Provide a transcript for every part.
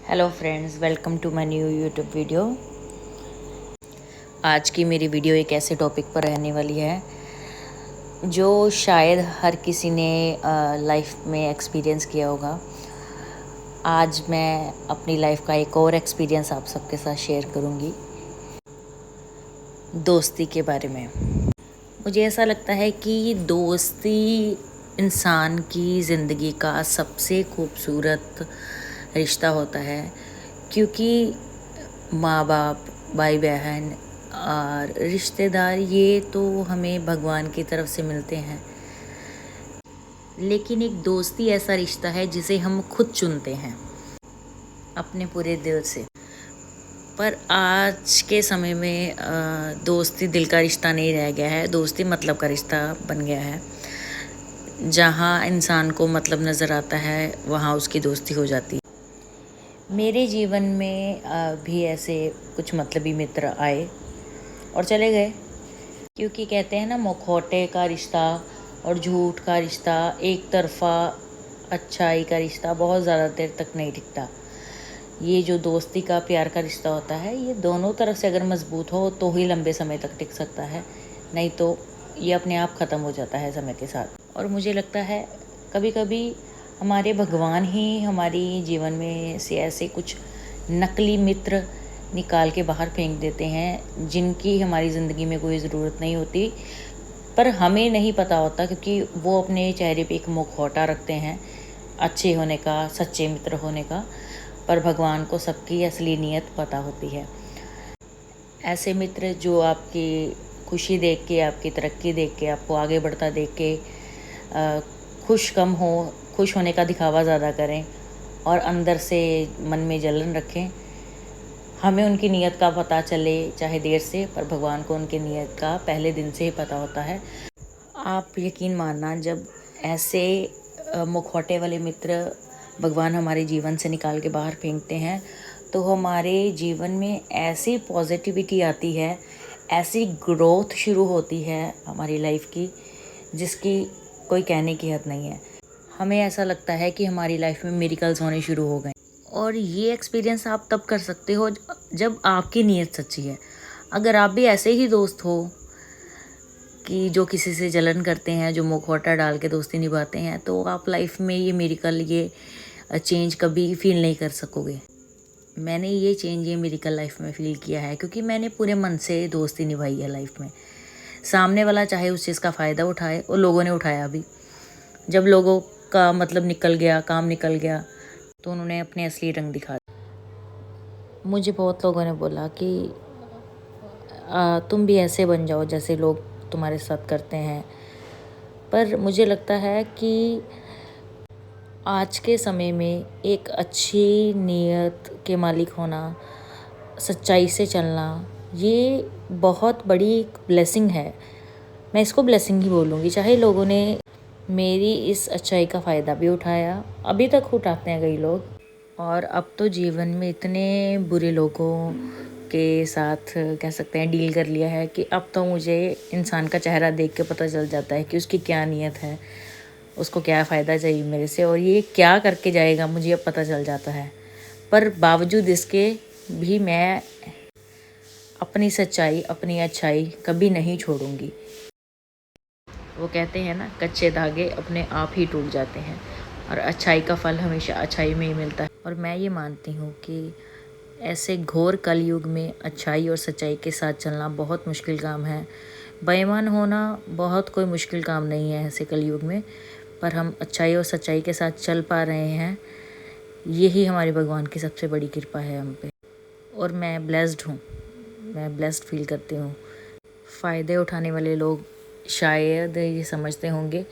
Hello friends, welcome to my new YouTube video. आज की मेरी वीडियो एक ऐसे टॉपिक पर रहने वाली है जो शायद हर किसी ने लाइफ में एक्सपीरियंस किया होगा। आज मैं अपनी लाइफ का एक और एक्सपीरियंस आप सबके साथ शेयर करूंगी, दोस्ती के बारे में। मुझे ऐसा लगता है कि दोस्ती इंसान की ज़िंदगी का सबसे खूबसूरत रिश्ता होता है, क्योंकि माँ बाप, भाई बहन और रिश्तेदार ये तो हमें भगवान की तरफ से मिलते हैं, लेकिन एक दोस्ती ऐसा रिश्ता है जिसे हम खुद चुनते हैं अपने पूरे दिल से। पर आज के समय में दोस्ती दिल का रिश्ता नहीं रह गया है, दोस्ती मतलब का रिश्ता बन गया है। जहाँ इंसान को मतलब नज़र आता है वहाँ उसकी दोस्ती हो जाती है। मेरे जीवन में भी ऐसे कुछ मतलबी मित्र आए और चले गए, क्योंकि कहते हैं ना, मुखौटे का रिश्ता और झूठ का रिश्ता, एक तरफा अच्छाई का रिश्ता बहुत ज़्यादा देर तक नहीं टिकता। ये जो दोस्ती का, प्यार का रिश्ता होता है, ये दोनों तरफ से अगर मजबूत हो तो ही लंबे समय तक टिक सकता है, नहीं तो ये अपने आप ख़त्म हो जाता है समय के साथ। और मुझे लगता है कभी कभी हमारे भगवान ही हमारी जीवन में से ऐसे कुछ नकली मित्र निकाल के बाहर फेंक देते हैं जिनकी हमारी ज़िंदगी में कोई ज़रूरत नहीं होती, पर हमें नहीं पता होता, क्योंकि वो अपने चेहरे पे एक मुखौटा रखते हैं अच्छे होने का, सच्चे मित्र होने का। पर भगवान को सबकी असली नीयत पता होती है। ऐसे मित्र जो आपकी खुशी देख के, आपकी तरक्की देख के, आपको आगे बढ़ता देख के खुश होने का दिखावा ज़्यादा करें और अंदर से मन में जलन रखें। हमें उनकी नीयत का पता चले चाहे देर से, पर भगवान को उनकी नीयत का पहले दिन से ही पता होता है। आप यकीन मानना, जब ऐसे मुखौटे वाले मित्र भगवान हमारे जीवन से निकाल के बाहर फेंकते हैं तो हमारे जीवन में ऐसी पॉजिटिविटी आती है, ऐसी ग्रोथ शुरू होती है हमारी लाइफ की, जिसकी कोई कहने की हद नहीं है। हमें ऐसा लगता है कि हमारी लाइफ में मिरेकल्स होने शुरू हो गए। और ये एक्सपीरियंस आप तब कर सकते हो जब आपकी नीयत सच्ची है। अगर आप भी ऐसे ही दोस्त हो कि जो किसी से जलन करते हैं, जो मुखौटा डाल के दोस्ती निभाते हैं, तो आप लाइफ में ये मिरेकल, ये चेंज कभी फील नहीं कर सकोगे। मैंने ये चेंज, ये मिरेकल लाइफ में फ़ील किया है, क्योंकि मैंने पूरे मन से दोस्ती निभाई है लाइफ में। सामने वाला चाहे उस चीज़ का फ़ायदा उठाए, और लोगों ने उठाया भी। जब लोगों का मतलब निकल गया, काम निकल गया, तो उन्होंने अपने असली रंग दिखा दिए। मुझे बहुत लोगों ने बोला कि तुम भी ऐसे बन जाओ जैसे लोग तुम्हारे साथ करते हैं। पर मुझे लगता है कि आज के समय में एक अच्छी नीयत के मालिक होना, सच्चाई से चलना, ये बहुत बड़ी एक ब्लेसिंग है। मैं इसको ब्लेसिंग ही बोलूँगी। चाहे लोगों ने मेरी इस अच्छाई का फ़ायदा भी उठाया, अभी तक उठाते हैं कई लोग, और अब तो जीवन में इतने बुरे लोगों के साथ कह सकते हैं डील कर लिया है कि अब तो मुझे इंसान का चेहरा देख के पता चल जाता है कि उसकी क्या नीयत है, उसको क्या फ़ायदा चाहिए मेरे से, और ये क्या करके जाएगा, मुझे अब पता चल जाता है। पर बावजूद इसके भी मैं अपनी सच्चाई, अपनी अच्छाई कभी नहीं छोड़ूंगी। वो कहते हैं ना, कच्चे धागे अपने आप ही टूट जाते हैं, और अच्छाई का फल हमेशा अच्छाई में ही मिलता है। और मैं ये मानती हूँ कि ऐसे घोर कलयुग में अच्छाई और सच्चाई के साथ चलना बहुत मुश्किल काम है। बेईमान होना बहुत कोई मुश्किल काम नहीं है ऐसे कलयुग में, पर हम अच्छाई और सच्चाई के साथ चल पा रहे हैं, यही हमारे भगवान की सबसे बड़ी कृपा है हम पे। और मैं ब्लेस्ड हूँ, मैं ब्लेस्ड फील करती हूँ। फ़ायदे उठाने वाले लोग शायद ये समझते होंगे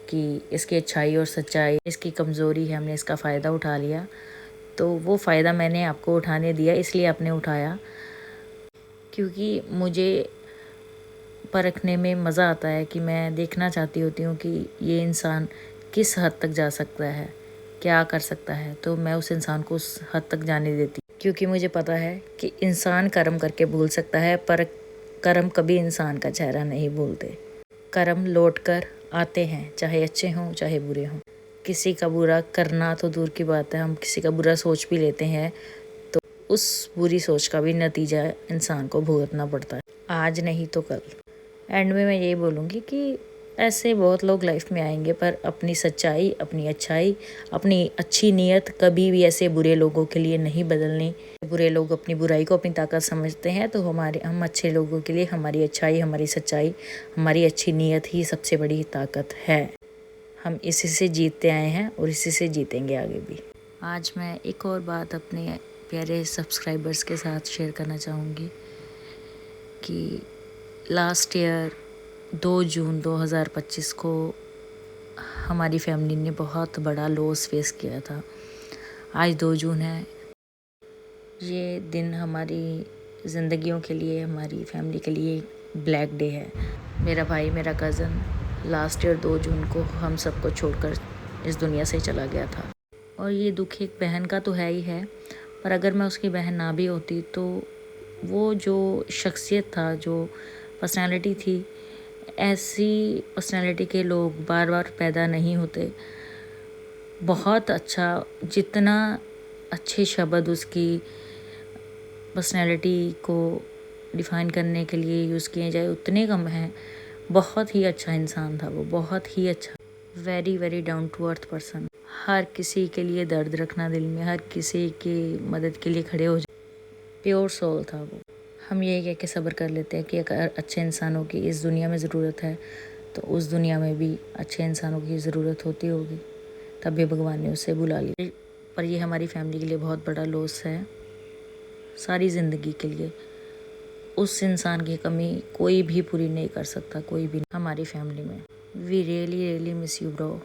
कि इसकी अच्छाई और सच्चाई इसकी कमज़ोरी है, हमने इसका फ़ायदा उठा लिया, तो वो फ़ायदा मैंने आपको उठाने दिया, इसलिए आपने उठाया। क्योंकि मुझे परखने में मज़ा आता है कि मैं देखना चाहती होती हूँ कि ये इंसान किस हद तक जा सकता है, क्या कर सकता है, तो मैं उस इंसान को उस हद तक जाने देती, क्योंकि मुझे पता है कि इंसान कर्म करके भूल सकता है, पर कर्म कभी इंसान का चेहरा नहीं भूलते। कर्म लौट कर आते हैं, चाहे अच्छे हों चाहे बुरे हों। किसी का बुरा करना तो दूर की बात है, हम किसी का बुरा सोच भी लेते हैं तो उस बुरी सोच का भी नतीजा इंसान को भुगतना पड़ता है, आज नहीं तो कल। एंड में मैं यही बोलूँगी कि ऐसे बहुत लोग लाइफ में आएंगे, पर अपनी सच्चाई, अपनी अच्छाई, अपनी अच्छी नीयत कभी भी ऐसे बुरे लोगों के लिए नहीं बदलनी। बुरे लोग अपनी बुराई को अपनी ताकत समझते हैं, तो हम अच्छे लोगों के लिए हमारी अच्छाई, हमारी सच्चाई, हमारी अच्छी नीयत ही सबसे बड़ी ताकत है। हम इसी से जीतते आए हैं और इसी से जीतेंगे आगे भी। आज मैं एक और बात अपने प्यारे सब्सक्राइबर्स के साथ शेयर करना चाहूँगी कि लास्ट ईयर 2 जून 2025 को हमारी फैमिली ने बहुत बड़ा लॉस फेस किया था। आज 2 जून है। ये दिन हमारी ज़िंदगियों के लिए, हमारी फैमिली के लिए ब्लैक डे है। मेरा भाई, मेरा कज़न लास्ट ईयर 2 जून को हम सबको छोड़कर इस दुनिया से चला गया था। और ये दुख एक बहन का तो है ही है, पर अगर मैं उसकी बहन ना भी होती तो वो जो शख्सियत था, जो पर्सनालिटी थी, ऐसी पर्सनालिटी के लोग बार बार पैदा नहीं होते। बहुत अच्छा, जितना अच्छे शब्द उसकी पर्सनालिटी को डिफ़ाइन करने के लिए यूज़ किए जाए उतने कम हैं। बहुत ही अच्छा इंसान था वो, बहुत ही अच्छा, very very down to earth person. हर किसी के लिए दर्द रखना दिल में, हर किसी की मदद के लिए खड़े हो जाए, प्योर सोल था वो। हम यही कह के सब्र कर लेते हैं कि अगर अच्छे इंसानों की इस दुनिया में ज़रूरत है तो उस दुनिया में भी अच्छे इंसानों की ज़रूरत होती होगी, तभी भगवान ने उसे बुला लिया। पर ये हमारी फैमिली के लिए बहुत बड़ा लॉस है, सारी ज़िंदगी के लिए। उस इंसान की कमी कोई भी पूरी नहीं कर सकता, कोई भी हमारी फैमिली में। We really really miss you bro,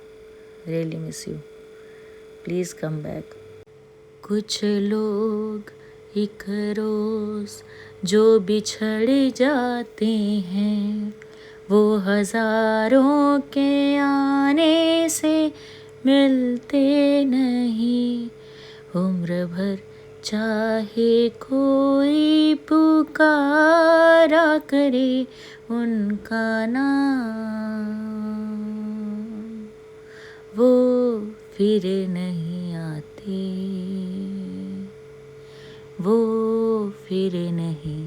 really miss you, please come back. कुछ लोग एक रोज़ जो बिछड़ जाते हैं, वो हज़ारों के आने से मिलते नहीं। उम्र भर चाहे कोई पुकारा करे उनका नाम, वो फिर नहीं आते, वो फिर नहीं